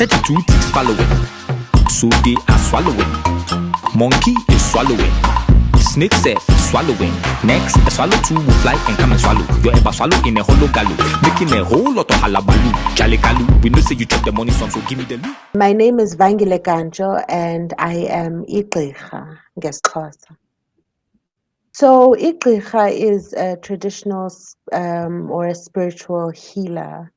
32 ticks following, so they are swallowing. Monkey is swallowing. Snake self swallowing. Next, a swallow 2 will fly and come and swallow. You're ever swallow in a hollow gallow, making a whole lot of halabaloo. Jale galu, we know say you chop the money some, so give me the loot. My name is Vangile Gantsho, and I am Igqirha ngesiXhosa. So Igqirha is a traditional or a spiritual healer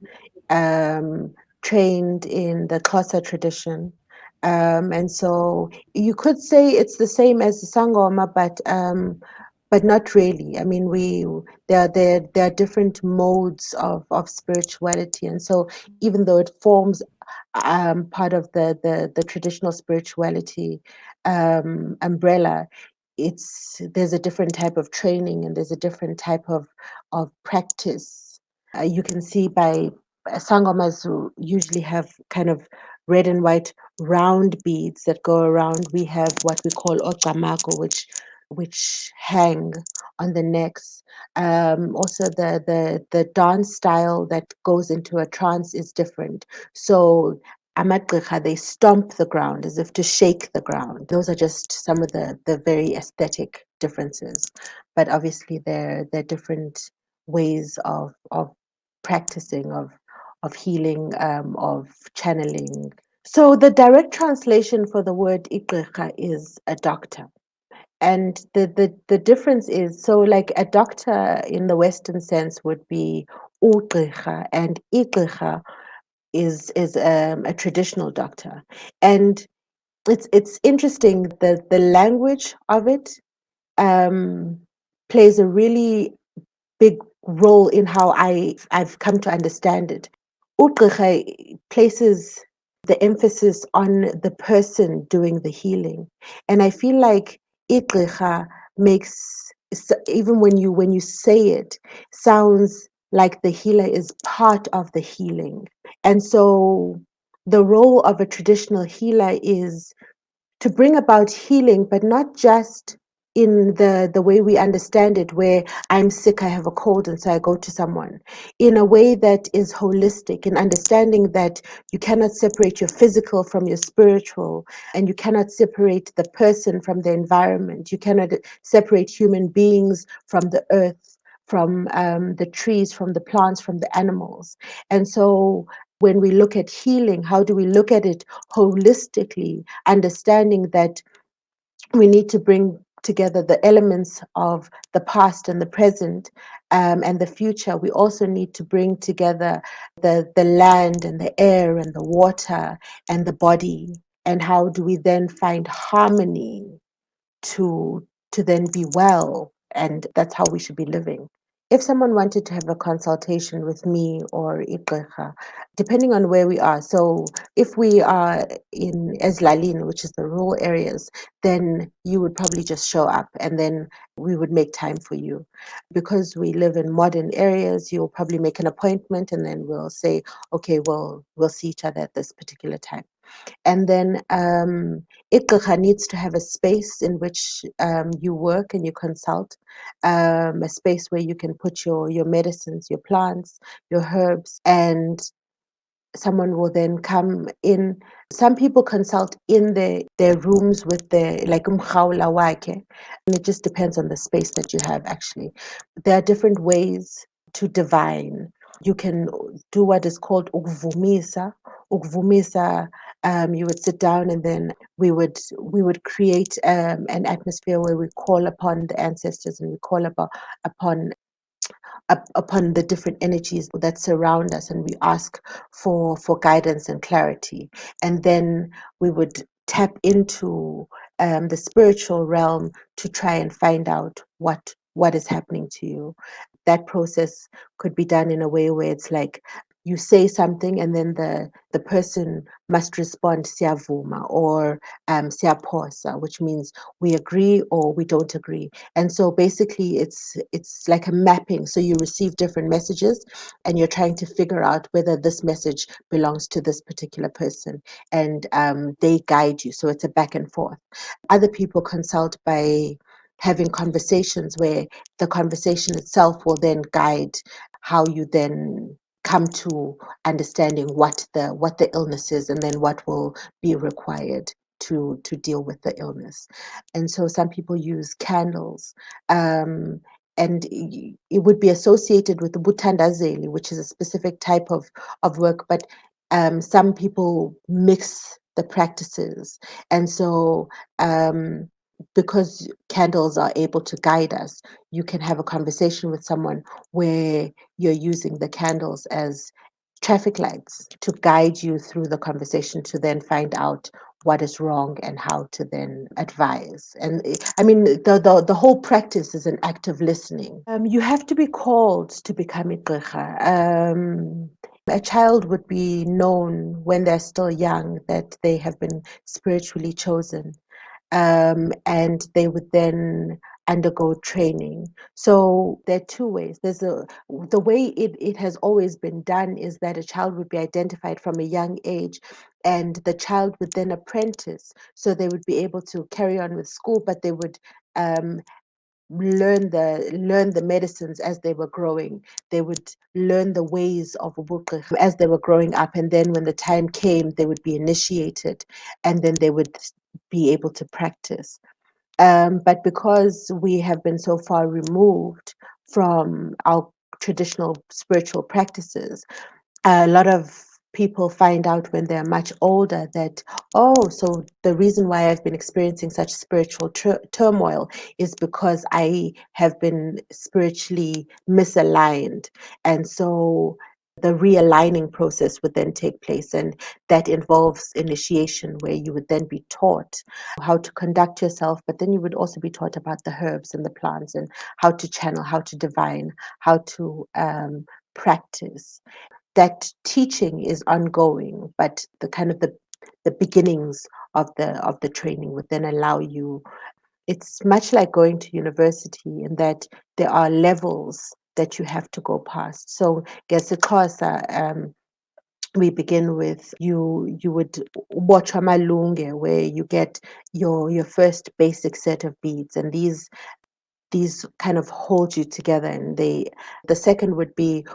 trained in the Xhosa tradition. And so you could say it's the same as the Sangoma, but not really. I mean, there are different modes of spirituality, and so even though it forms part of the traditional spirituality umbrella, there's a different type of training and there's a different type of practice. You can see by sangomas who usually have kind of red and white round beads that go around. We have what we call ocamako, which hang on the necks. Also, the dance style that goes into a trance is different. So amagqirha, they stomp the ground as if to shake the ground. Those are just some of the very aesthetic differences. But obviously they're different ways of practicing, of healing, of channeling. So the direct translation for the word igqirha is a doctor. And the difference is, so like a doctor in the Western sense would be ugqirha, and igqirha is a traditional doctor. And it's interesting that the language of it plays a really big role in how I've come to understand it. Ugqirha places the emphasis on the person doing the healing, and I feel like igqirha makes, even when you say it, sounds like the healer is part of the healing. And so the role of a traditional healer is to bring about healing, but not just in the way we understand it, where I'm sick, I have a cold, and so I go to someone, in a way that is holistic, in understanding that you cannot separate your physical from your spiritual, and you cannot separate the person from the environment. You cannot separate human beings from the earth, from the trees, from the plants, from the animals. And so when we look at healing, how do we look at it holistically, understanding that we need to bring together the elements of the past and the present and the future. We also need to bring together the land and the air and the water and the body. And how do we then find harmony to then be well? And that's how we should be living. If someone wanted to have a consultation with me or Igqirha, depending on where we are, so if we are in Ezlalin, which is the rural areas, then you would probably just show up and then we would make time for you. Because we live in modern areas, you'll probably make an appointment and then we'll say, okay, well, we'll see each other at this particular time. And then Igqirha needs to have a space in which you work and you consult, a space where you can put your medicines, your plants, your herbs, and someone will then come in. Some people consult in their rooms with their, like umkhawula wake, and it just depends on the space that you have actually. There are different ways to divine. You can do what is called ukvumisa. Ukvumisa, you would sit down and then we would create an atmosphere where we call upon the ancestors and we call upon upon the different energies that surround us, and we ask for guidance and clarity. And then we would tap into the spiritual realm to try and find out what is happening to you. That process could be done in a way where it's like you say something and then the person must respond siyavuma or siyaphosa, which means we agree or we don't agree. And so basically it's like a mapping. So you receive different messages and you're trying to figure out whether this message belongs to this particular person, and they guide you. So it's a back and forth. Other people consult by having conversations where the conversation itself will then guide how you then come to understanding what the illness is, and then what will be required to deal with the illness. And so some people use candles, and it would be associated with the butandazeli, which is a specific type of work, but some people mix the practices. And so because candles are able to guide us, you can have a conversation with someone where you're using the candles as traffic lights to guide you through the conversation, to then find out what is wrong and how to then advise. And I mean, the whole practice is an act of listening. You have to be called to become igqirha. A child would be known when they're still young that they have been spiritually chosen, and they would then undergo training. So there are two ways. The way it has always been done is that a child would be identified from a young age, and the child would then apprentice. So they would be able to carry on with school, but they would um, learn the medicines as they were growing. They would learn the ways of ubugqirha as they were growing up, and then when the time came, they would be initiated, and then they would be able to practice. But because we have been so far removed from our traditional spiritual practices, a lot of people find out when they're much older that, oh, so the reason why I've been experiencing such spiritual turmoil is because I have been spiritually misaligned. And so the realigning process would then take place, and that involves initiation, where you would then be taught how to conduct yourself, but then you would also be taught about the herbs and the plants, and how to channel, how to divine, how to practice. That teaching is ongoing, but the beginnings of the training would then allow you. It's much like going to university, in that there are levels that you have to go past. So ngesikhosa, we begin with, you would watch amalunge, where you get your first basic set of beads, and these kind of hold you together. And the second would be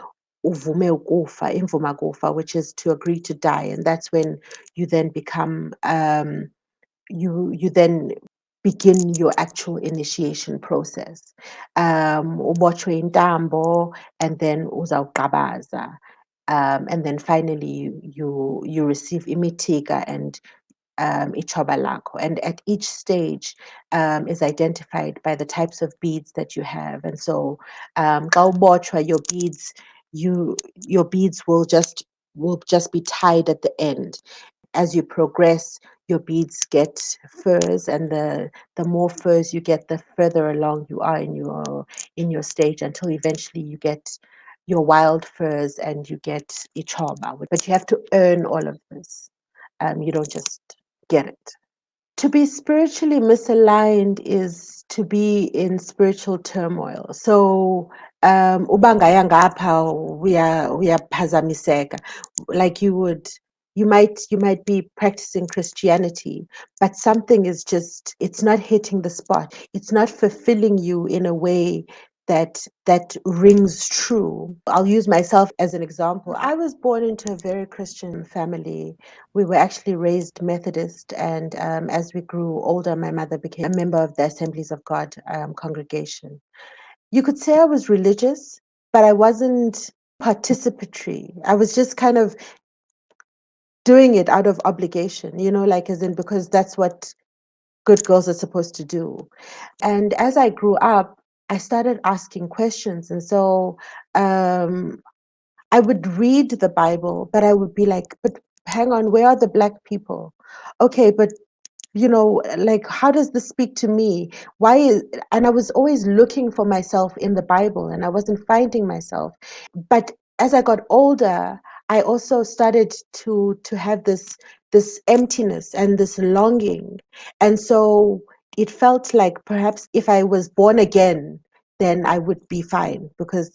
uvume ukufa, imvuma kufa, which is to agree to die. And that's when you then become, you then begin your actual initiation process. Ubotshwe intambo, and then uzawuqabaza. And then finally you receive imitiga and ichoba lakho. And at each stage is identified by the types of beads that you have. And so xa ubotshwa, your beads will just be tied at the end. As you progress, your beads get furs, and the more furs you get, the further along you are in your stage, until eventually you get your wild furs and you get ichoba. But you have to earn all of this. You don't just get it. To be spiritually misaligned is to be in spiritual turmoil. So uba ngaya ngapha uyaphazamiseka. Like you might be practicing Christianity, but something is just, it's not hitting the spot. It's not fulfilling you in a way that rings true. I'll use myself as an example. I was born into a very Christian family. We were actually raised Methodist, and as we grew older, my mother became a member of the Assemblies of God congregation. You could say I was religious, but I wasn't participatory. I was just kind of doing it out of obligation, like, as in, because that's what good girls are supposed to do. And as I grew up, I started asking questions. And so I would read the Bible, but I would be like, but hang on, where are the black people? Okay, but like, how does this speak to me? Why is, and I was always looking for myself in the Bible, and I wasn't finding myself. But as I got older, I also started to have this emptiness and this longing. And so it felt like perhaps if I was born again, then I would be fine, because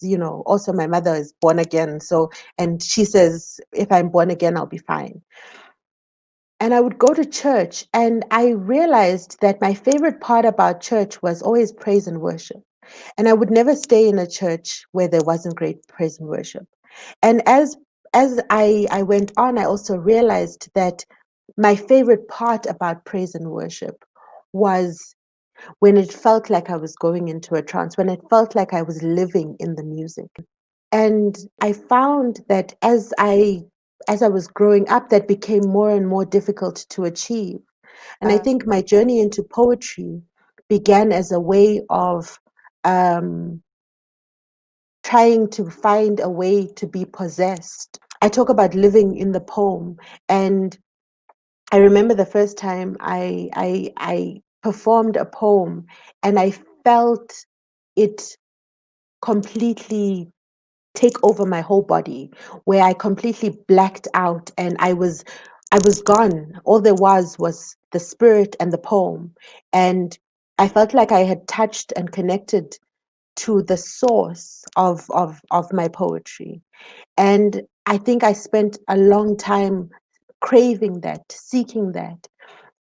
also my mother is born again. So, and she says, if I'm born again, I'll be fine. And I would go to church, and I realized that my favorite part about church was always praise and worship. And I would never stay in a church where there wasn't great praise and worship. And as I went on, I also realized that my favorite part about praise and worship was when it felt like I was going into a trance, when it felt like I was living in the music. And I found that as I was growing up, that became more and more difficult to achieve. And I think my journey into poetry began as a way of um, trying to find a way to be possessed. I talk about living in the poem, and I remember the first time I performed a poem, and I felt it completely take over my whole body, where I completely blacked out, and I was gone. All there was the spirit and the poem, and I felt like I had touched and connected to the source of my poetry. And I think I spent a long time craving that, seeking that.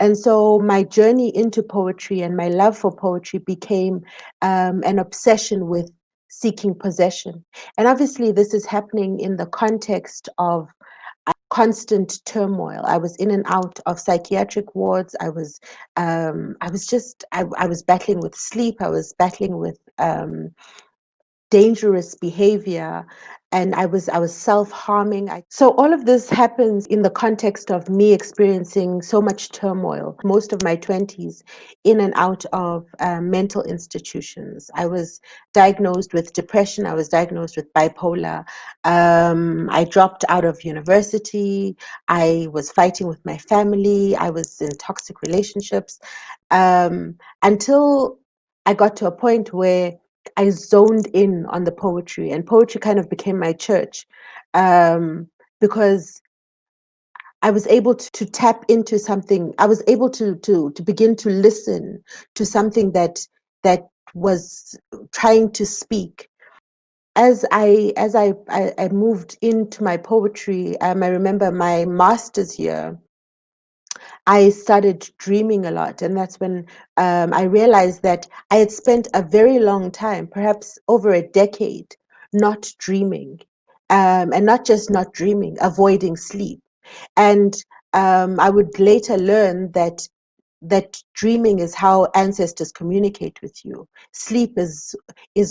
And so my journey into poetry and my love for poetry became an obsession with seeking possession. And obviously, this is happening in the context of constant turmoil. I was in and out of psychiatric wards. I was battling with sleep. I was battling with dangerous behavior, and I was self-harming. So all of this happens in the context of me experiencing so much turmoil most of my 20s, in and out of mental institutions. I was diagnosed with depression. I was diagnosed with bipolar. I dropped out of university. I was fighting with my family. I was in toxic relationships, until I got to a point where I zoned in on the poetry, and poetry kind of became my church, because I was able to tap into something. I was able to begin to listen to something that was trying to speak. As I moved into my poetry, I remember my master's year, I started dreaming a lot. And that's when I realized that I had spent a very long time, perhaps over a decade, not dreaming. And not just not dreaming, avoiding sleep. And I would later learn that dreaming is how ancestors communicate with you. Sleep is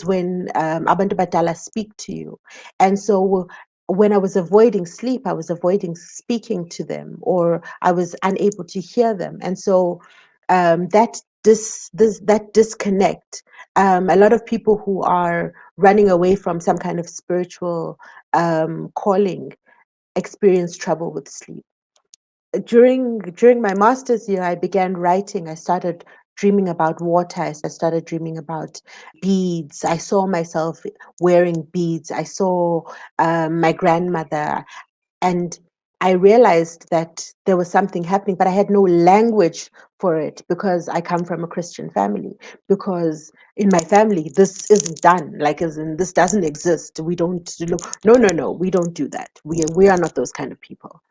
when abantu badala speak to you. And so when I was avoiding sleep, I was avoiding speaking to them, or I was unable to hear them. And so that disconnect. A lot of people who are running away from some kind of spiritual calling experience trouble with sleep. During my master's year, I began writing. I started dreaming about water. I started dreaming about beads. I saw myself wearing beads. I saw my grandmother, and I realized that there was something happening, but I had no language for it, because I come from a Christian family. Because in my family, this isn't done. Like, as in, this doesn't exist. We don't look. No, no, no. We don't do that. We are not those kind of people.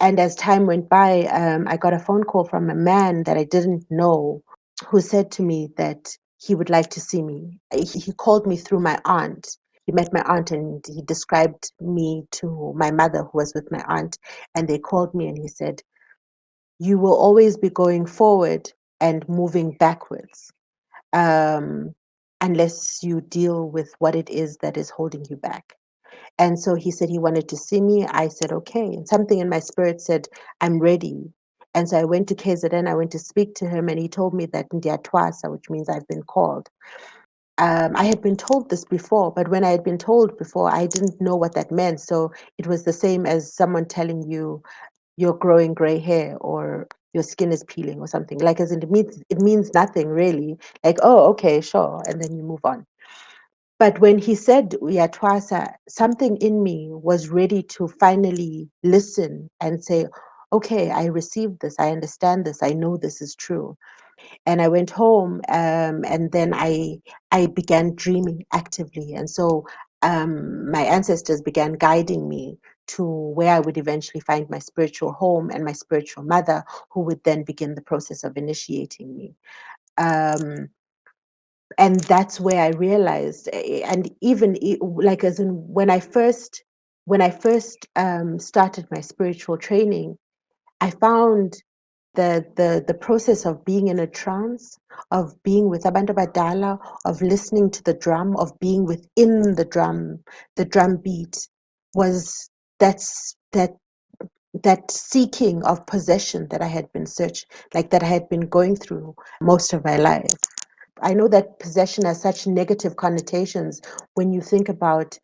And as time went by, I got a phone call from a man that I didn't know, who said to me that he would like to see me. He called me through my aunt. He met my aunt, and he described me to my mother, who was with my aunt. And they called me, and he said, "You will always be going forward and moving backwards, um, unless you deal with what it is that is holding you back." And so he said he wanted to see me. I said, okay. And something in my spirit said, I'm ready. And so I went to KZN. I went to speak to him, and he told me that Ndiatwasa, which means I've been called. I had been told this before, but when I had been told before, I didn't know what that meant. So it was the same as someone telling you you're growing gray hair, or your skin is peeling, or something. Like, as in, it means nothing really. Like, oh, okay, sure. And then you move on. But when he said Uyatwasa, something in me was ready to finally listen and say, okay, I received this, I understand this, I know this is true. And I went home, and then I began dreaming actively. And so my ancestors began guiding me to where I would eventually find my spiritual home and my spiritual mother, who would then begin the process of initiating me. Um, And that's where I realized, and even like as in when I first started my spiritual training, I found the process of being in a trance, of being with abantu badala, of listening to the drum, of being within the drum beat, was that seeking of possession that I had been that I had been going through most of my life. I know that possession has such negative connotations when you think about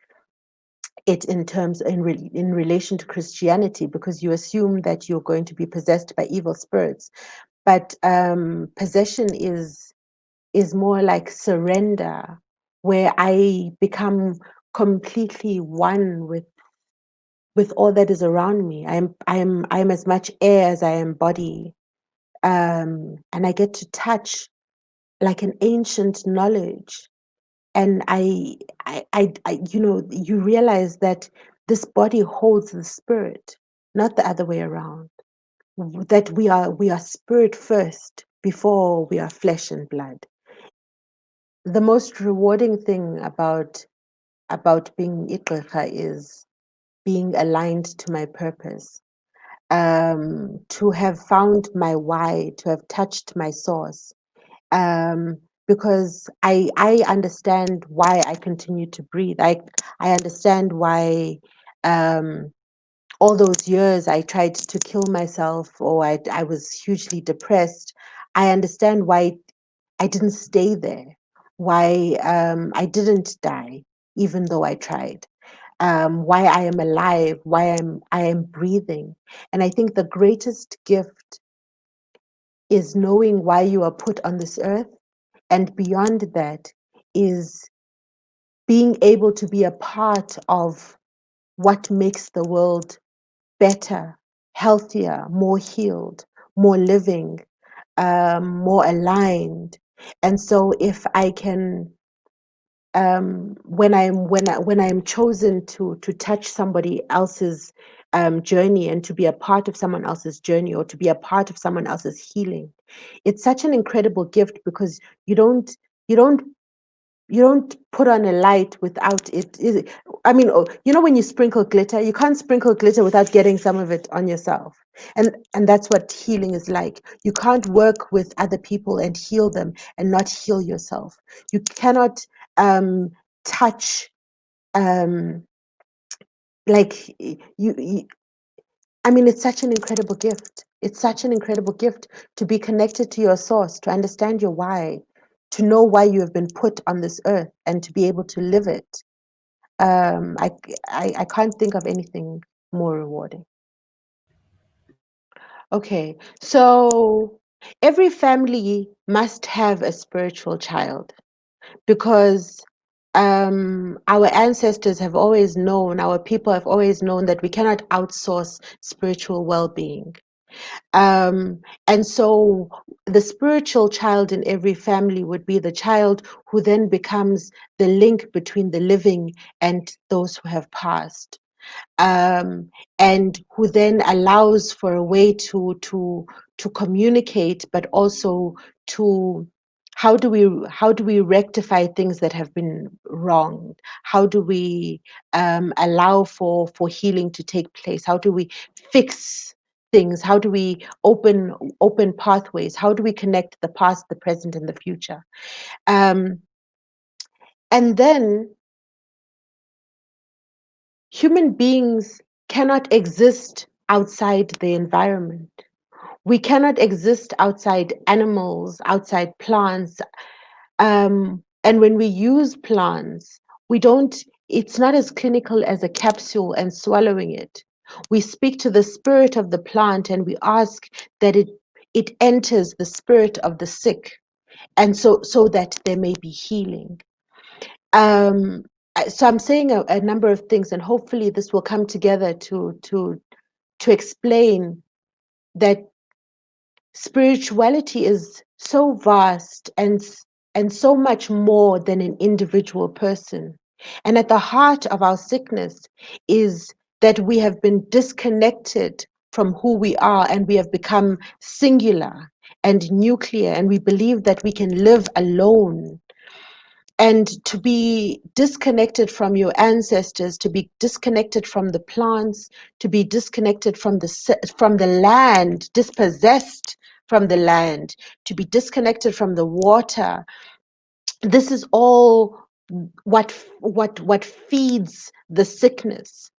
it in terms in relation to Christianity, because you assume that you're going to be possessed by evil spirits. But possession is more like surrender, where I become completely one with all that is around me. I'm as much air as I am body, and I get to touch like an ancient knowledge. And you realize that this body holds the spirit, not the other way around. That we are spirit first before we are flesh and blood. The most rewarding thing about being igqirha is being aligned to my purpose, to have found my why, to have touched my source, because I understand why I continue to breathe. I understand why all those years I tried to kill myself, or I was hugely depressed. I understand why I didn't stay there, why I didn't die, even though I tried. Why I am alive, why I am breathing. And I think the greatest gift is knowing why you are put on this earth, and beyond that is being able to be a part of what makes the world better, healthier, more healed, more living, more aligned. And so if I can, when I'm chosen to touch somebody else's journey, and to be a part of someone else's journey, or to be a part of someone else's healing, it's such an incredible gift, because you don't you don't put on a light without it. I mean, when you sprinkle glitter, you can't sprinkle glitter without getting some of it on yourself. And that's what healing is like. You can't work with other people and heal them and not heal yourself. You cannot touch, um, like you. I mean, it's such an incredible gift. It's such an incredible gift to be connected to your source, to understand your why, to know why you have been put on this earth, and to be able to live it. I can't think of anything more rewarding. Okay, so every family must have a spiritual child, because our ancestors have always known, our people have always known that we cannot outsource spiritual well-being. And so the spiritual child in every family would be the child who then becomes the link between the living and those who have passed, um, and who then allows for a way to communicate, but also to how do we rectify things that have been wrong? How do we allow for healing to take place? How do we fix things? How do we open pathways? How do we connect the past, the present, and the future? Um, and then human beings cannot exist outside the environment. We cannot exist outside animals, outside plants. And when we use plants, we don't, it's not as clinical as a capsule and swallowing it. We speak to the spirit of the plant, and we ask that it enters the spirit of the sick, and so that there may be healing. Um, so I'm saying a number of things, and hopefully this will come together to explain that spirituality is so vast and so much more than an individual person. And at the heart of our sickness is that we have been disconnected from who we are, and we have become singular and nuclear, and we believe that we can live alone. and to be disconnected from your ancestors, to be disconnected from the plants, to be disconnected from the land, dispossessed from the land, to be disconnected from the water. This is all what feeds the sickness.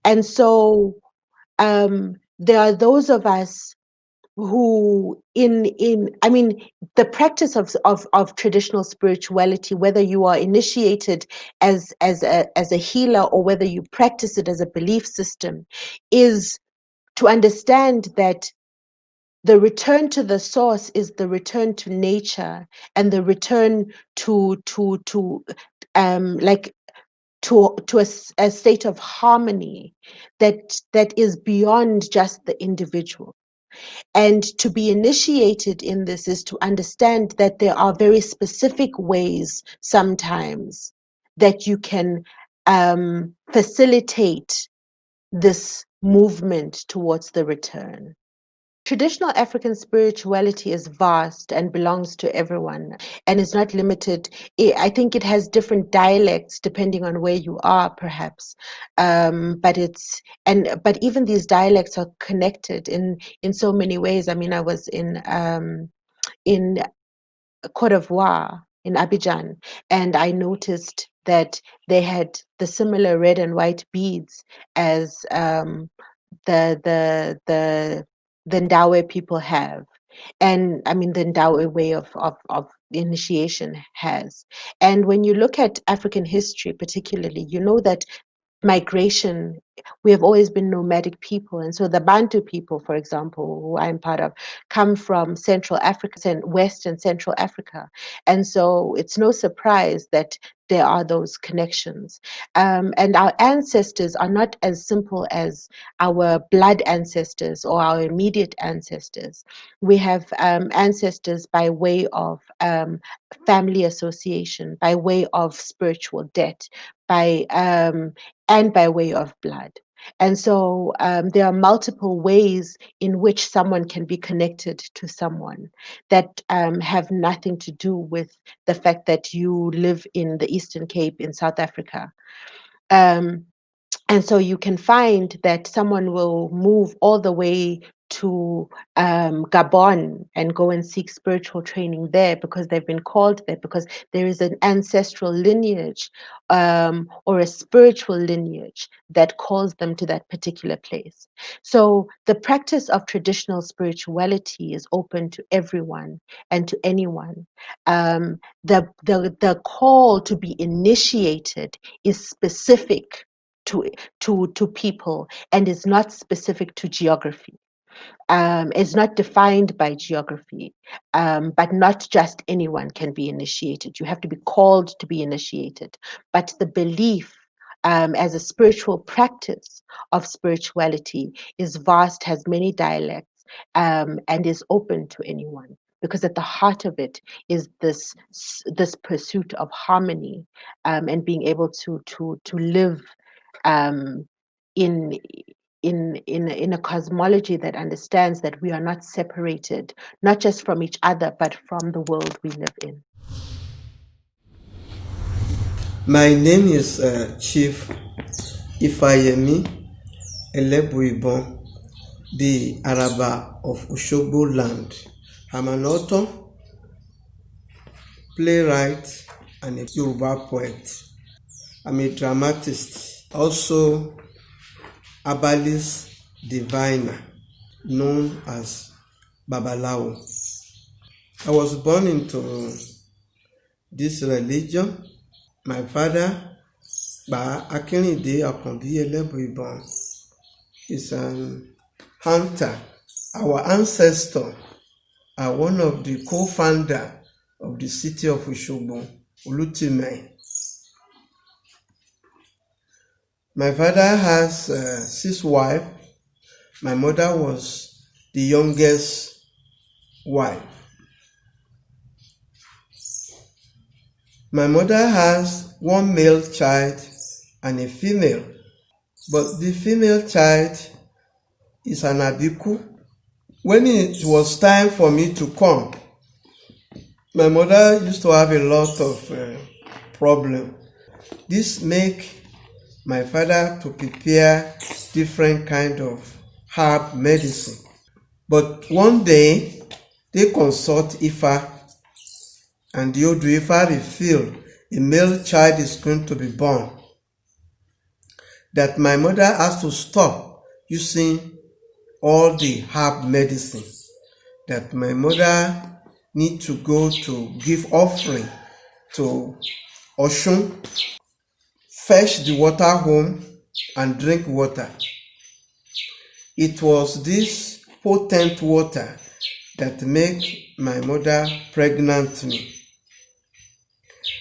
And so there are those of us who the practice of traditional spirituality, whether you are initiated as a healer or whether you practice it as a belief system, is to understand that the return to the source is the return to nature, and the return like to a state of harmony that is beyond just the individual. And to be initiated in this is to understand that there are very specific ways sometimes that you can facilitate this movement towards the return. Traditional African spirituality is vast and belongs to everyone and is not limited. I think it has different dialects depending on where you are, perhaps. But even these dialects are connected in so many ways. I mean, I was in Cote d'Ivoire, in Abidjan, and I noticed that they had the similar red and white beads as the Ndawe people have, and I mean the Ndawe way of initiation has. And when you look at African history particularly, you know that migration, we have always been nomadic people. And so the Bantu people, for example, who I'm part of, come from Central Africa and West and Central Africa. And so it's no surprise that there are those connections. And our ancestors are not as simple as our blood ancestors or our immediate ancestors. We have ancestors by way of family association, by way of spiritual debt, and by way of blood. And so there are multiple ways in which someone can be connected to someone that have nothing to do with the fact that you live in the Eastern Cape in South Africa. And so you can find that someone will move all the way to Gabon and go and seek spiritual training there because they've been called there, because there is an ancestral lineage or a spiritual lineage that calls them to that particular place. So the practice of traditional spirituality is open to everyone and to anyone. The call to be initiated is specific to people and is not specific to geography. It's not defined by geography, but not just anyone can be initiated. You have to be called to be initiated. But the belief as a spiritual practice of spirituality is vast, has many dialects, and is open to anyone. Because at the heart of it is this pursuit of harmony and being able to live in a cosmology that understands that we are not separated, not just from each other, but from the world we live in. My name is Chief Ifayemi Elebuibon, the Araba of Ushogbo land. I'm an author, playwright, and a Yoruba poet. I'm a dramatist, also herbalist diviner, known as Babalawo. I was born into this religion. My father, Ba Akinrinde Akanbi Elebuibon, is an hunter. Our ancestors are one of the co-founders of the city of Ushogbo, Olutime. My father has 6 wives. My mother was the youngest wife. My mother has 1 male child and a female, but the female child is an abiku. When it was time for me to come, my mother used to have a lot of problem. This make my father to prepare different kind of herb medicine. But one day, they consult Ifa, and the old Ifa revealed a male child is going to be born. That my mother has to stop using all the herb medicine. That my mother need to go to give offering to Oshun, fetch the water home and drink water. It was this potent water that made my mother pregnant me.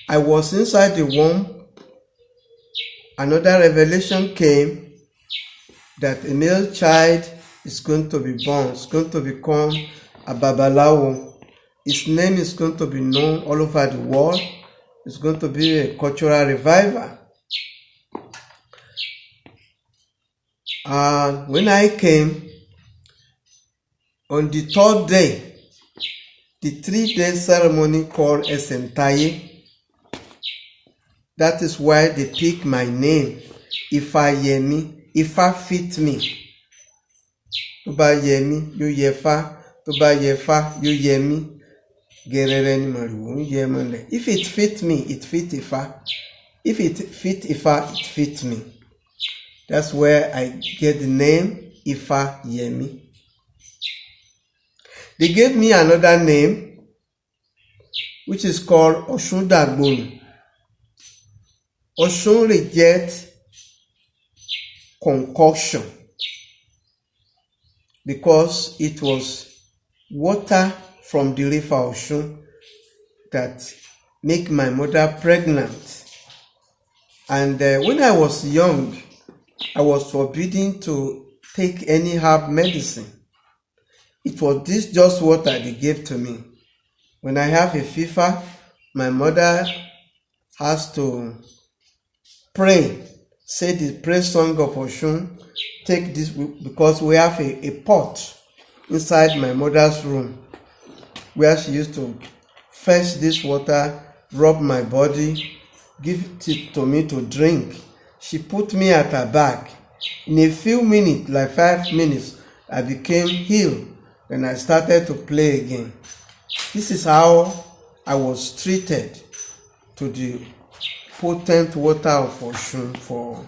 I was inside the womb. Another revelation came that a male child is going to be born. It's going to become a Babalawo. His name is going to be known all over the world. It's going to be a cultural revival. And when I came, on the third day, the 3-day ceremony called Esentaye, that is why they pick my name, Ifayemi. Ifa fit me. Toba yemi, yo yefa. Toba yefa, yo yemi. Gerere ni mariwo, yemande. If it fit me, it fit Ifa. If it fit Ifa, it fit me. That's where I get the name Ifayemi. They gave me another name, which is called Oshun Dagbon. Oshun reject concoction because it was water from the river Oshun that make my mother pregnant. And when I was young, I was forbidden to take any herb medicine. It was this just water they gave to me. When I have a fever, my mother has to pray, say the praise song of Oshun, take this, because we have a pot inside my mother's room where she used to fetch this water, rub my body, give it to me to drink. She put me at her back. In a few minutes, like 5 minutes, I became healed. Then I started to play again. This is how I was treated to the potent water of Oshun for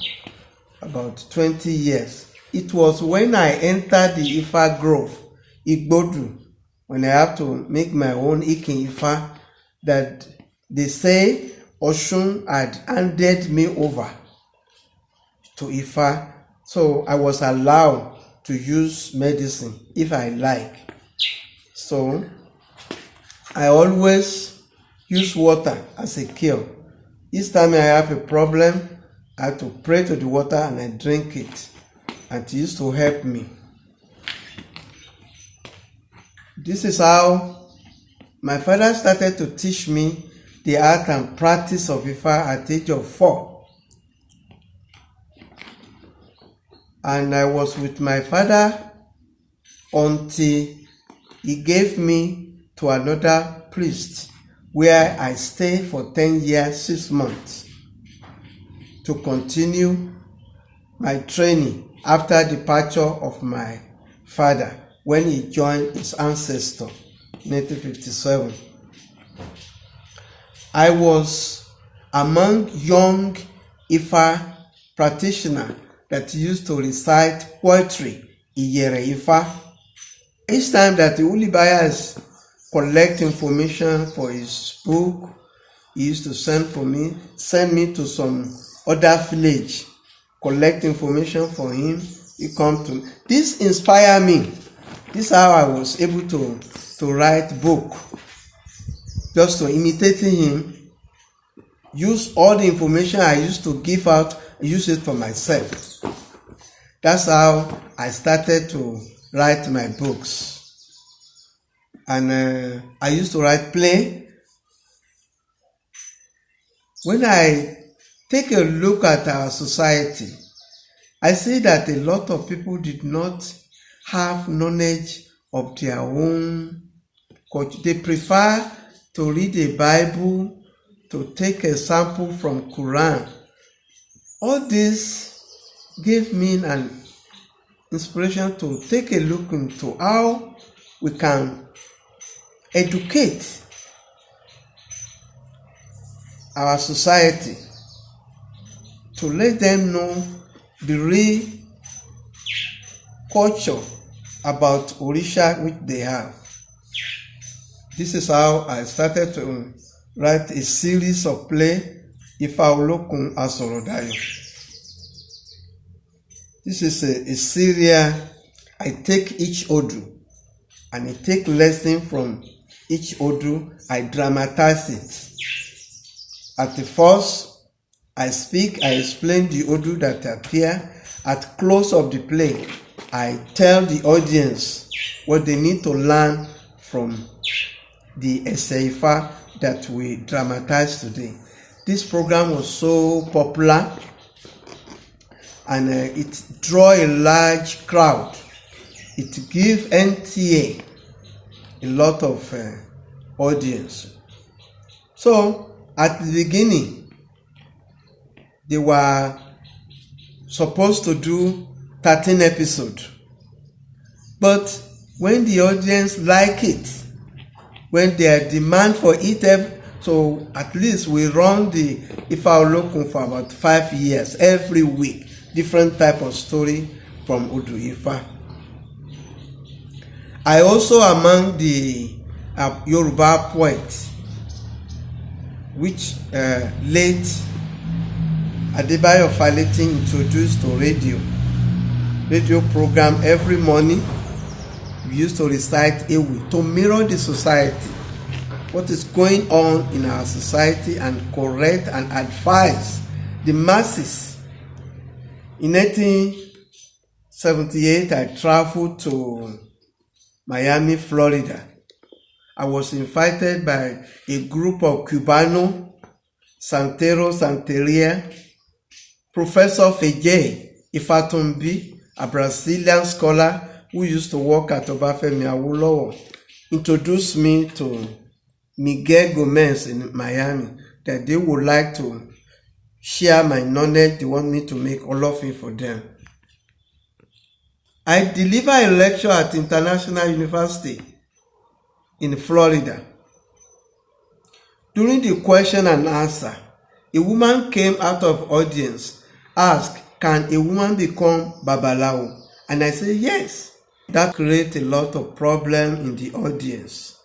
about 20 years. It was when I entered the Ifa Grove, Igbodu, when I have to make my own Ikin Ifa, that they say Oshun had handed me over to Ifa. So I was allowed to use medicine if I like. So I always use water as a cure. Each time I have a problem, I have to pray to the water and I drink it. And it used to help me. This is how my father started to teach me the art and practice of Ifa at the age of 4. And I was with my father until he gave me to another priest where I stayed for 10 years, 6 months to continue my training after departure of my father when he joined his ancestor in 1957. I was among young Ifa practitioners that used to recite poetry, Iyere Ifa. Each time that the Ulibaya collect information for his book, he used to send me to some other village, collect information for him. He come to me. This inspired me. This is how I was able to write book. Just to imitate him, use all the information I used to give out, use it for myself. That's how I started to write my books. And I used to write play. When I take a look at our society, I see that a lot of people did not have knowledge of their own culture. They prefer to read a Bible to take a sample from Quran. All this gave me an inspiration to take a look into how we can educate our society to let them know the real culture about Orisha which they have. This is how I started to write a series of play, Ifa Olokun Asorodayo. This is a series I take each Odu and I take lesson from each Odu, I dramatize it. At the first, I speak, I explain the Odu that appear. At close of the play, I tell the audience what they need to learn from the Eseifa that we dramatize today. This program was so popular and it draw a large crowd. It give NTA a lot of audience. So at the beginning, they were supposed to do 13 episodes. But when the audience like it, when there demand for it, so at least we run the Ifa Olokun for about 5 years, every week, different type of story from Odu Ifa. I also among the Yoruba poets, which late Adebayo Faletin introduced to radio program every morning. We used to recite Ewi to mirror the society, what is going on in our society, and correct and advise the masses. In 1978, I traveled to Miami, Florida. I was invited by a group of Cubano, Santero, Santeria, Professor Fejay Ifatumbi, a Brazilian scholar who used to work at Obafemi Awolowo, introduced me to Miguel Gomez in Miami, that they would like to share my knowledge. They want me to make all of it for them. I deliver a lecture at International University in Florida. During the question and answer, a woman came out of audience, asked, "Can a woman become Babalawo?" And I said, yes. That creates a lot of problem in the audience.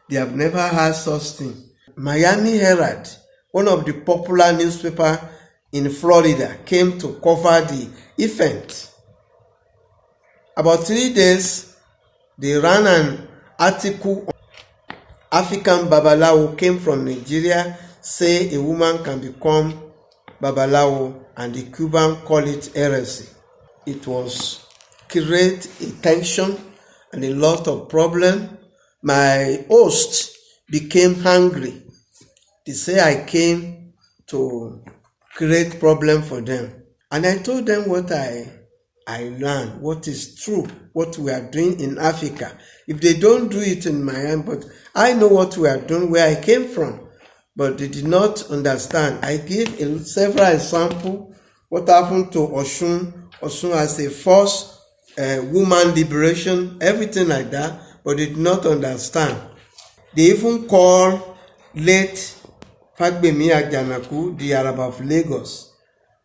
They have never had such thing. Miami Herald, one of the popular newspapers in Florida, came to cover the event. About 3 days, they ran an article on African Babalawo came from Nigeria, say a woman can become Babalawo, and the Cuban call it heresy. It was create a tension and a lot of problem. My host became angry. They say I came to create problem for them. And I told them what I learned, what is true, what we are doing in Africa. If they don't do it in Miami, but I know what we are doing, where I came from. But they did not understand. I gave several examples. What happened to Osun as a first woman liberation, everything like that, but they did not understand. They even called late Fagbemi Ajanaku, the Arab of Lagos,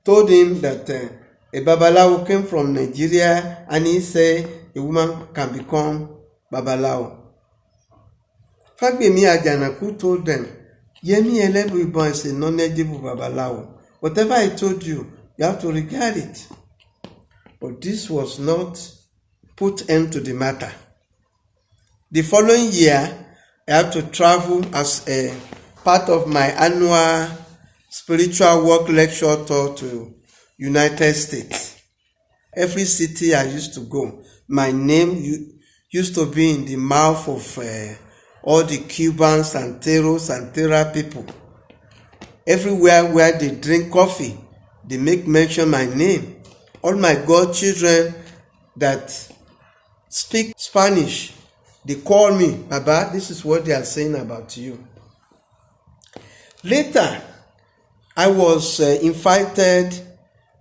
told him that a Babalawo came from Nigeria, and he said a woman can become Babalawo. Fagbemi Ajanaku told them, Yemi Elebuibon is a knowledgeable Babalawo. Whatever I told you, you have to regard it. But this was not put end to the matter. The following year, I had to travel as a part of my annual spiritual work lecture tour to United States. Every city I used to go, my name used to be in the mouth of all the Cubans, Santera people. Everywhere where they drink coffee, they make mention my name. All my godchildren that speak Spanish, they call me, Baba, this is what they are saying about you. Later, I was invited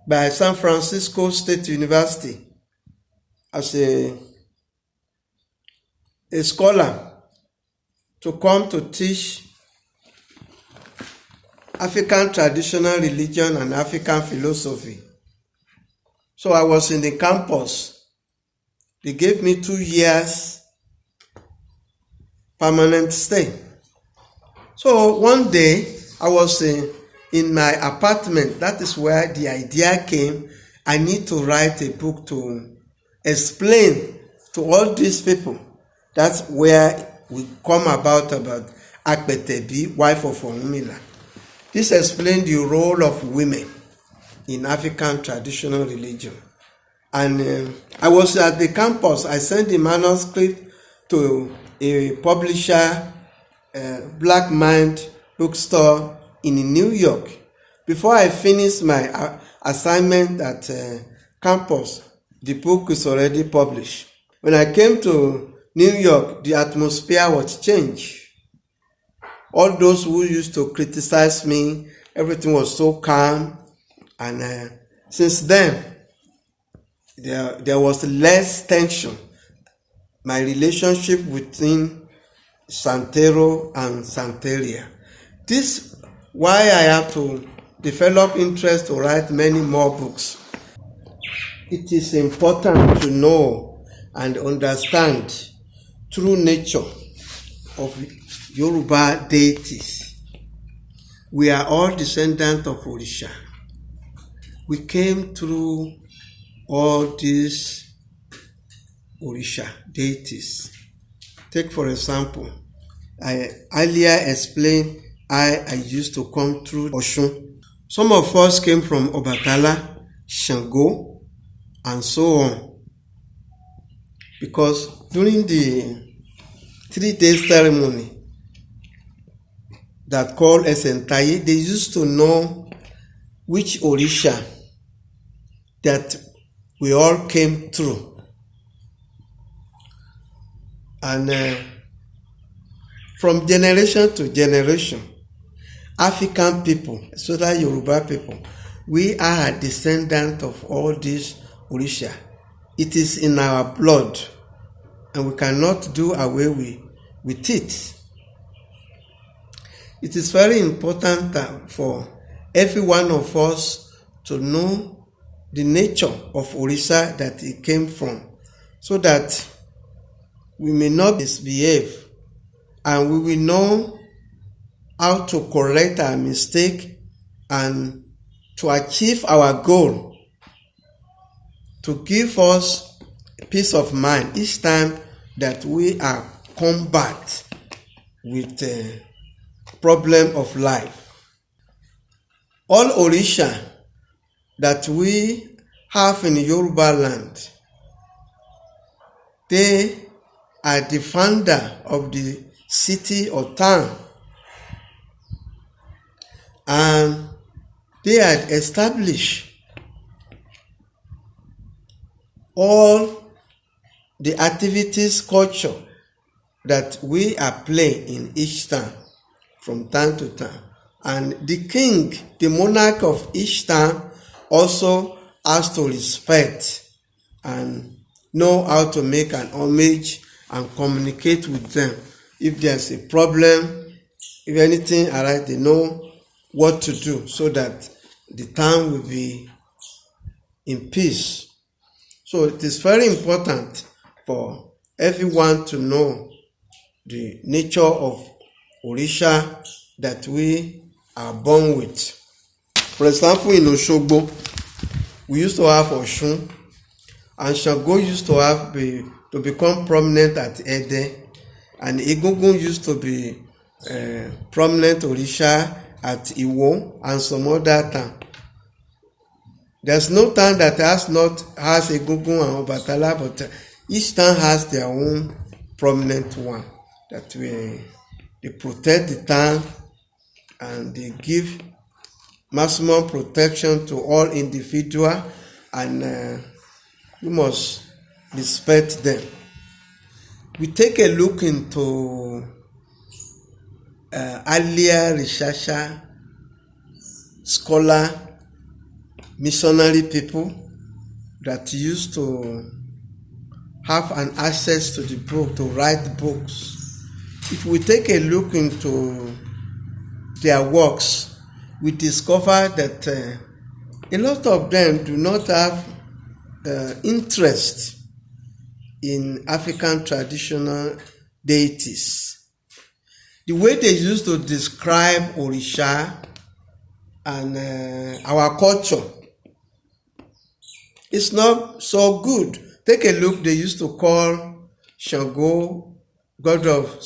by San Francisco State University as a scholar to come to teach African traditional religion and African philosophy. So I was in the campus. They gave me 2 years permanent stay. So one day I was in my apartment. That is where the idea came. I need to write a book to explain to all these people. That's where we come about Akpetebi, wife of Orunmila. This explained the role of women in African traditional religion. And I was at the campus. I sent the manuscript to a publisher, Black Mind bookstore in New York. Before I finished my assignment at campus, the book is already published. When I came to New York, the atmosphere was changed. All those who used to criticize me, everything was so calm. And since then, there was less tension. My relationship between Santero and Santeria. This why I have to develop interest to write many more books. It is important to know and understand true nature of Yoruba deities. We are all descendants of Orisha. We came through all these Orisha deities. Take for example, I earlier explained I used to come through Oshun. Some of us came from Obatala, Shango, and so on. Because during the 3-day ceremony that called Esentaye, they used to know which Orisha that we all came through. And from generation to generation, African people, especially Yoruba people, we are a descendant of all these Orisha. It is in our blood, and we cannot do away with it. It is very important for every one of us to know the nature of Orisha that it came from, so that we may not misbehave, and we will know how to correct our mistake and to achieve our goal, to give us peace of mind each time that we are combat with the problem of life. All Orisha that we have in Yoruba land, they are the founder of the city or town, and they had established all the activities, culture that we are playing in each town from time to time. And the king, the monarch of each town, also has to respect and know how to make an homage and communicate with them. If there's a problem, if anything arises, they know what to do so that the town will be in peace. So it is very important for everyone to know the nature of Orisha that we are born with. For example, in Oshogbo, we used to have Oshun, and Shango used to have to become prominent at Ede, and Egungun used to be prominent Orisha at Iwo and some other town. There's no town that has Egungun and Obatala, but each town has their own prominent one that they protect the town and they give maximum protection to all individuals, and you must respect them. We take a look into earlier researcher, scholar, missionary people that used to have an access to the book, to write books. If we take a look into their works, we discover that a lot of them do not have interest in African traditional deities. The way they used to describe Orisha and our culture is not so good. Take a look, they used to call Shango god of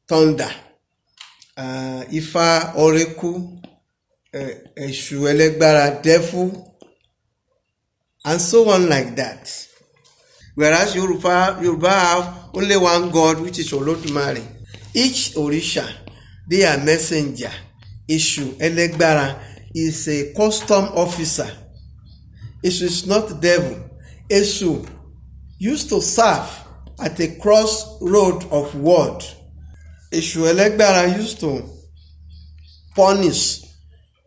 thunder, Ifa Oreku, Eshu Elegbara devil, and so on like that. Whereas Yoruba have only one god, which is Olodumare. Each Orisha, they are messenger. Eshu Elegbara is a custom officer. Eshu is not devil. Eshu used to serve at a crossroad of word. Eshu Elegbara used to punish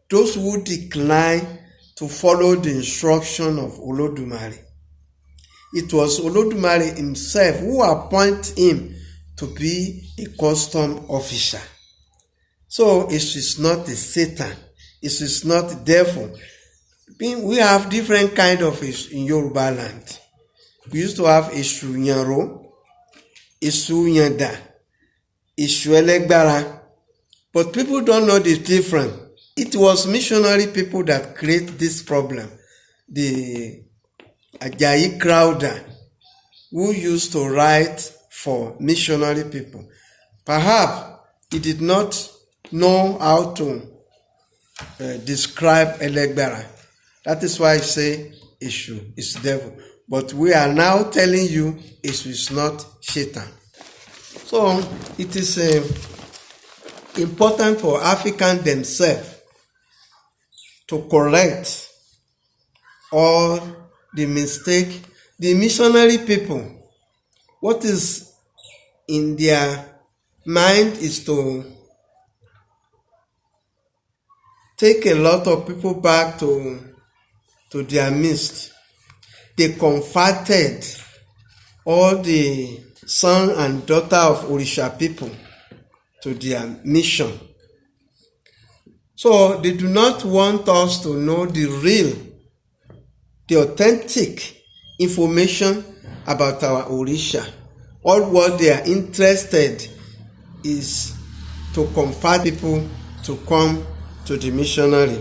those who decline to follow the instruction of Olodumare. It was Olodumare himself who appointed him to be a custom officer. So it is not a Satan. It is not a devil. We have different kind of Eshu in Yoruba land. We used to have Eshu Nyaro, Eshu Nyanda, Eshu Elegbara, but people don't know the difference. It was missionary people that create this problem. The Ajayi Crowder, who used to write for missionary people. Perhaps he did not know how to describe Elegbara. That is why I say Eshu is devil. But we are now telling you Eshu is not Satan. So it is important for Africans themselves to correct all the mistake. The missionary people, what is in their mind is to take a lot of people back to their midst. They converted all the son and daughter of Orisha people to their mission. So they do not want us to know the real, the authentic information about our Orisha. All what they are interested is to convert people to come to the missionary.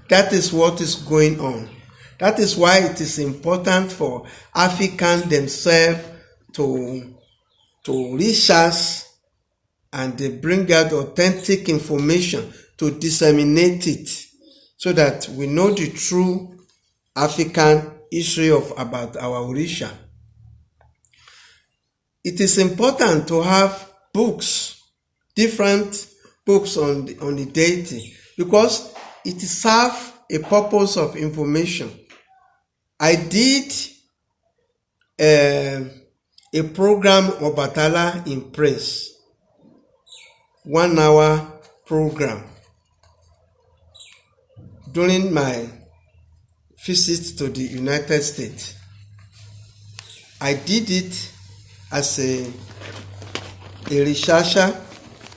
That is what is going on. That is why it is important for Africans themselves to research and they bring out authentic information to disseminate it so that we know the true African history about our Orisha. It is important to have books, different books on the deity, because it serves a purpose of information. I did a program of Obatala in press, 1 hour program, during my visit to the United States. I did it as a researcher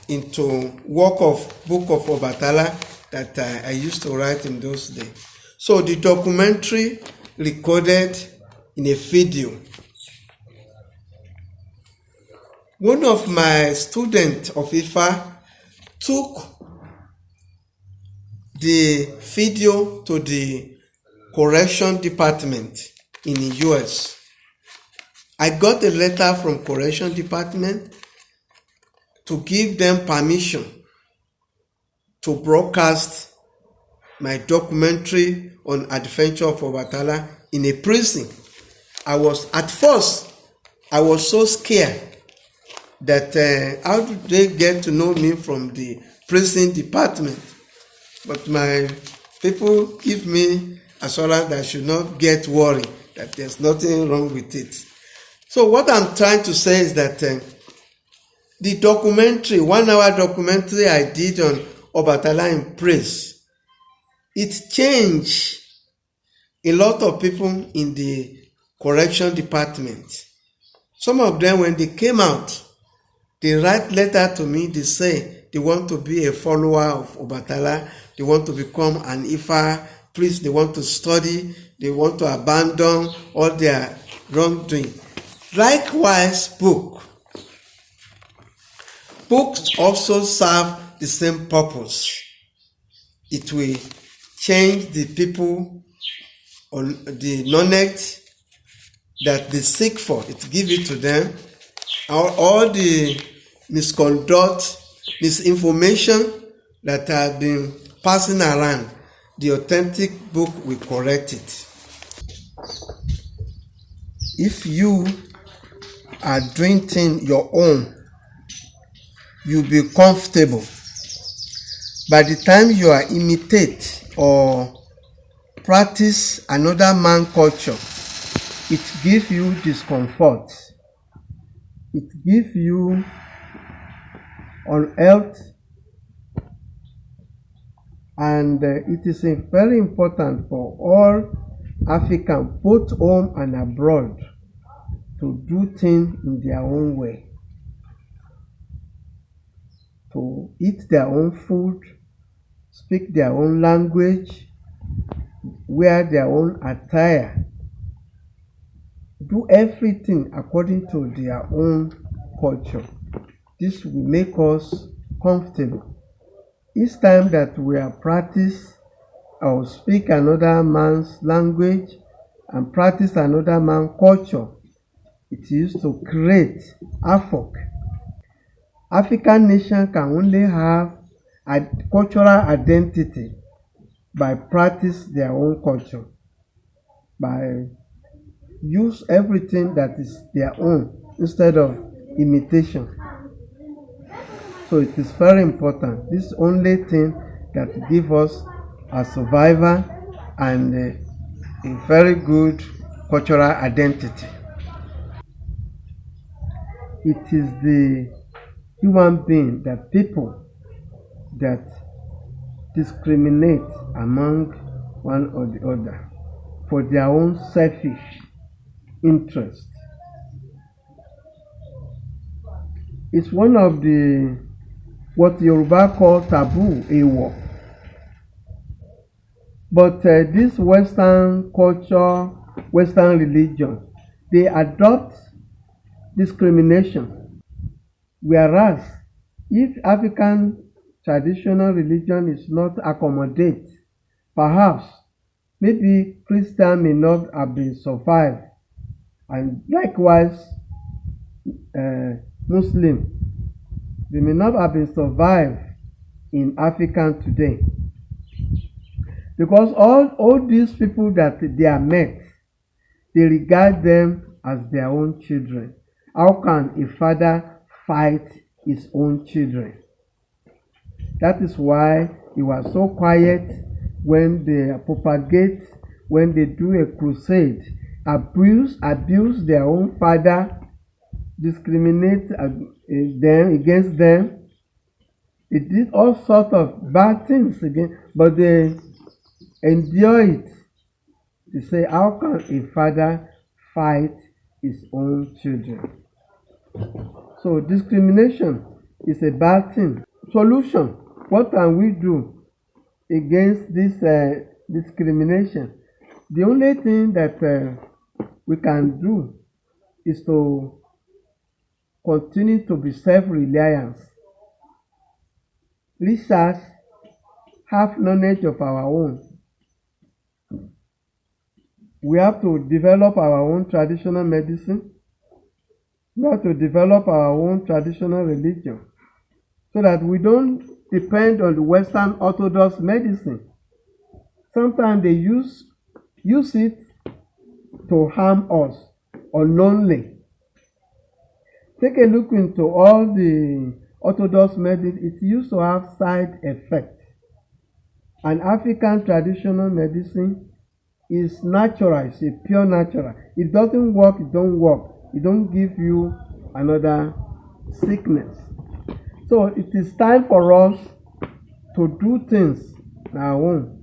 into book of Obatala that I used to write in those days. So the documentary recorded in a video. One of my students of Ifa took the video to the correction department in the US. I got a letter from correction department to give them permission to broadcast my documentary on adventure of Obatala in a prison. At first I was so scared that how did they get to know me from the prison department? But my people give me assurance that I should not get worried, that there's nothing wrong with it. So what I'm trying to say is that The documentary, 1 hour documentary I did on Obatala in praise, it changed a lot of people in the correction department. Some of them, when they came out, they write letter to me, they say they want to be a follower of Obatala, they want to become an Ifa Priest, they want to study, they want to abandon all their wrongdoing. Likewise, books also serve the same purpose. It will change the people on the knowledge that they seek for. It gives it to them. All the misconduct, misinformation that have been passing around, the authentic book will correct it. If you are doing things your own, you'll be comfortable. By the time you are imitate or practice another man's culture, it gives you discomfort. It gives you unhealth, and it is very important for all Africans, both home and abroad, to do things in their own way, to eat their own food, speak their own language, wear their own attire, do everything according to their own culture. This will make us comfortable. Each time that we are practice or speak another man's language and practice another man's culture, it used to create havoc. African nation can only have a cultural identity by practice their own culture, by use everything that is their own instead of imitation. So it is very important. This is the only thing that gives us a survivor and a very good cultural identity. It is the human being, that people that discriminate among one or the other for their own selfish interest. It's one of the what Yoruba call taboo, Ewo. But this Western culture, Western religion, they adopt discrimination. Whereas if African traditional religion is not accommodate, perhaps maybe Christian may not have been survived, and likewise Muslim, they may not have been survived in Africa today, because all these people that they are met, they regard them as their own children. How can a father fight his own children? That is why he was so quiet when they propagate, when they do a crusade, abuse their own father, discriminate them against them. They did all sorts of bad things again, but they endure it. They say, how can a father fight his own children? So discrimination is a bad thing. Solution: what can we do against this discrimination? The only thing that we can do is to continue to be self-reliant. Research, have knowledge of our own. We have to develop our own traditional medicine. We have to develop our own traditional religion, so that we don't depend on the Western Orthodox medicine. Sometimes they use it to harm us unknowingly. Take a look into all the Orthodox medicine. It used to have side effects. And African traditional medicine is natural. It's a pure natural. It doesn't work, it don't work. It don't give you another sickness. So it is time for us to do things on our own.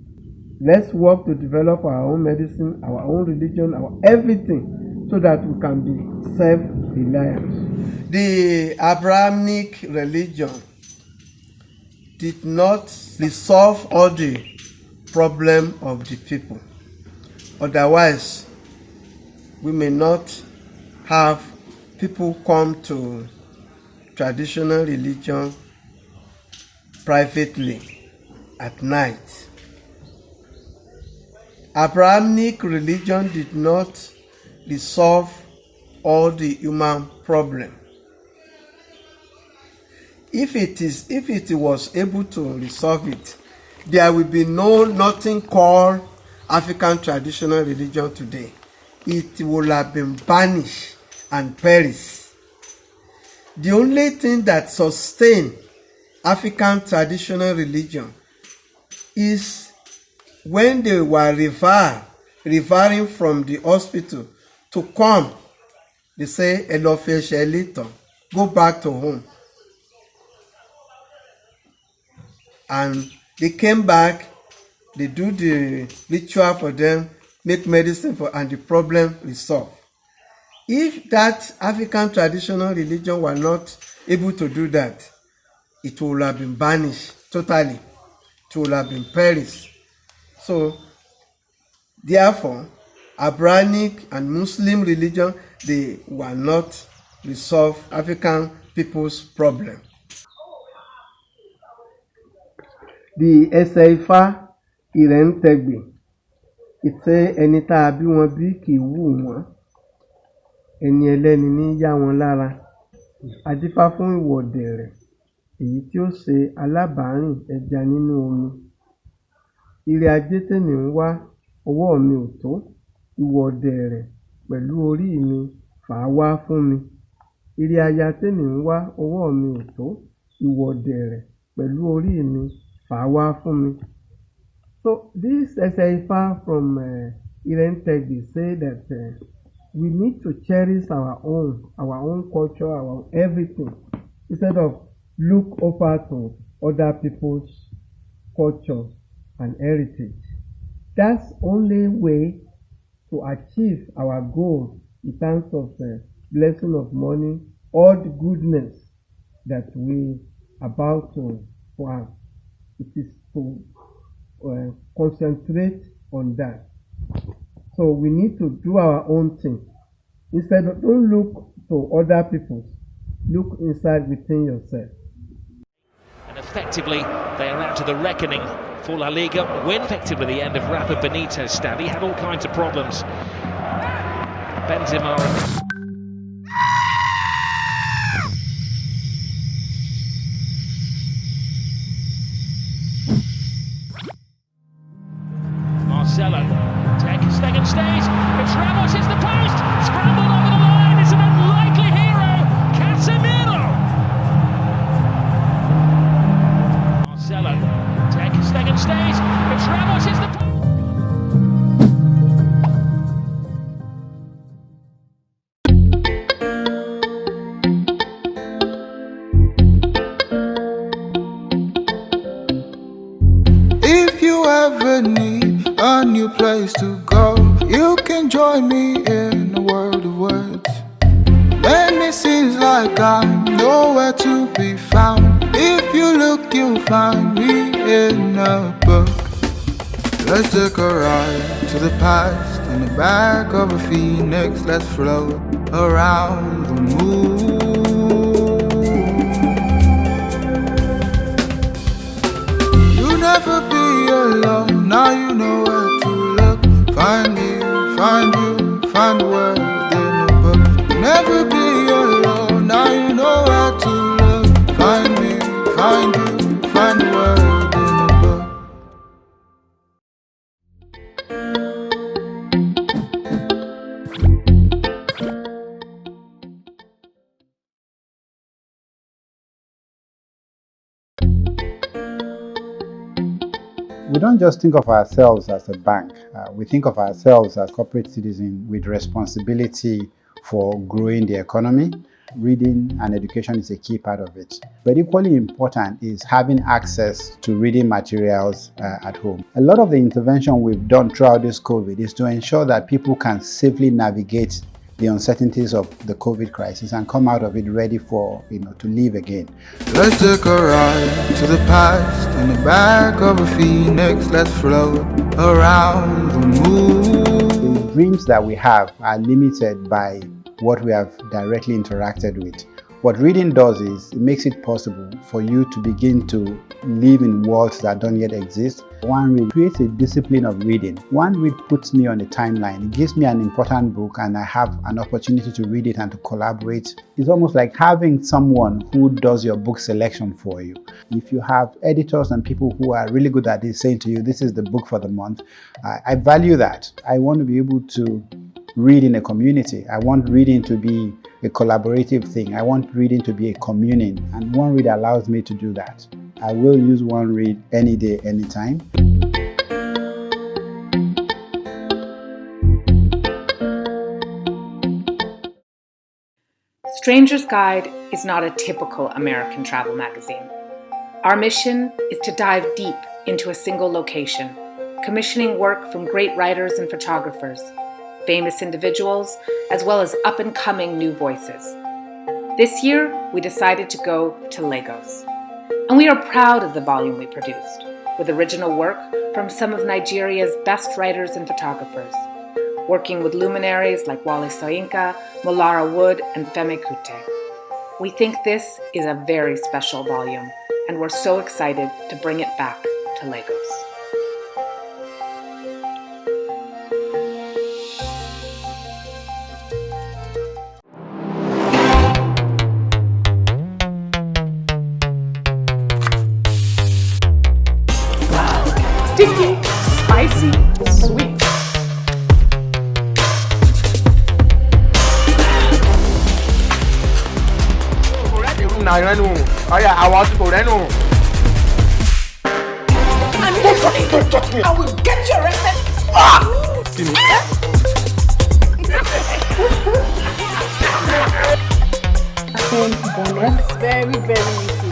Let's work to develop our own medicine, our own religion, our everything, so that we can be self-reliant. The Abrahamic religion did not resolve all the problem of the people. Otherwise, we may not have people come to traditional religion privately at night. Abrahamic religion did not resolve all the human problem. If it was able to resolve it, there will be nothing called African traditional religion today. It will have been banished and perished. The only thing that sustains African traditional religion is when they were revering from the hospital to come. They say, go back to home. And they came back, they do the ritual for them, make medicine for, and the problem resolved. If that African traditional religion were not able to do that, it would have been banished totally. It would have been perished. So, therefore, Abrahamic and Muslim religion, they were not resolve African people's problem. The Ifa Priest, it say ẹni tá a bí wọn bí kì í wù wọ́n, ẹni ẹlẹ́ni ní yá wọn lára. Adífá fún ìwọ̀dẹ̀ rẹ̀, èyí tí ó ṣe alábàárìn ẹja nínú omi. Ire ajé tèmi ń wá, ọwọ́ mi ò tó, ìwọ̀dẹ̀ rẹ̀ pẹ̀lú orí mi fà á wá fún mi. Ire aya tèmi ń wá, ọwọ́ mi ò tó, ìwọ̀dẹ̀ rẹ̀ pẹ̀lú orí mi fà á wá fún mi. So this Ifa from Irentegi say that we need to cherish our own culture, our everything, instead of look over to other people's culture and heritage. That's only way to achieve our goal in terms of blessing of money, all the goodness that we about to have. It is to concentrate on that. So we need to do our own thing. Instead of don't look to other people, look inside within yourself. And effectively, they are out to the reckoning for La Liga. Win effectively the end of Rafa Benitez's stand. He had all kinds of problems. Benzema. Marcelo, Ter Stegen stays, it's Ramos hits the post, scrambled over the line, it's an unlikely hero, Casemiro! Marcelo, Ter Stegen stays, it's Ramos hits the post. If you ever need a new place to go, you can join me in a world of words. Many seems like I'm nowhere to be found. If you look, you'll find me in a book. Let's take a ride to the past in the back of a phoenix. Let's float around the moon. You'll never be alone, now you know where to look. Find me, find you, find the word in a book. You'll never be alone, now you know where to look. Find me, find you, find the word in a book. We don't just think of ourselves as a bank. We think of ourselves as corporate citizens with responsibility for growing the economy Reading and education is a key part of it. But equally important is having access to reading materials at home. A lot of the intervention we've done throughout this COVID is to ensure that people can safely navigate the uncertainties of the COVID crisis and come out of it ready for, to live again. Let's take a ride to the past on the back of a phoenix. Let's float around the moon. The dreams that we have are limited by what we have directly interacted with. What reading does is it makes it possible for you to begin to live in worlds that don't yet exist. One read creates a discipline of reading. One read puts me on a timeline. It gives me an important book and I have an opportunity to read it and to collaborate. It's almost like having someone who does your book selection for you. If you have editors and people who are really good at this saying to you, this is the book for the month, I value that. I want to be able to read in a community. I want reading to be a collaborative thing. I want reading to be a communing, and one read allows me to do that. I will use one read any day, anytime. Stranger's Guide is not a typical American travel magazine. Our mission is to dive deep into a single location, commissioning work from great writers and photographers, famous individuals, as well as up-and-coming new voices. This year, we decided to go to Lagos. And we are proud of the volume we produced, with original work from some of Nigeria's best writers and photographers, working with luminaries like Wale Soyinka, Molara Wood, and Femi Kuti. We think this is a very special volume, and we're so excited to bring it back to Lagos. Sticky, spicy, sweet. Don't touch me! I will get you arrested! Very, very easy.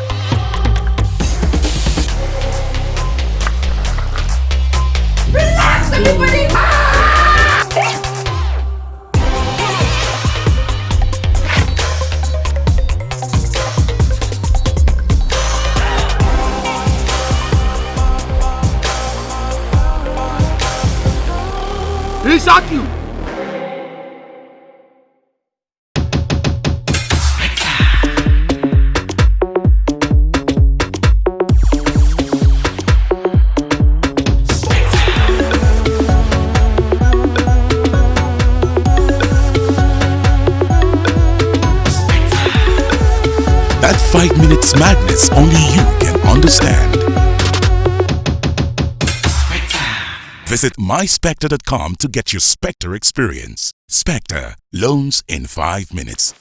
Relax, everybody! He shot you! That 5 minutes madness only you can understand. Visit myspectre.com to get your Spectre experience. Spectre, loans in 5 minutes.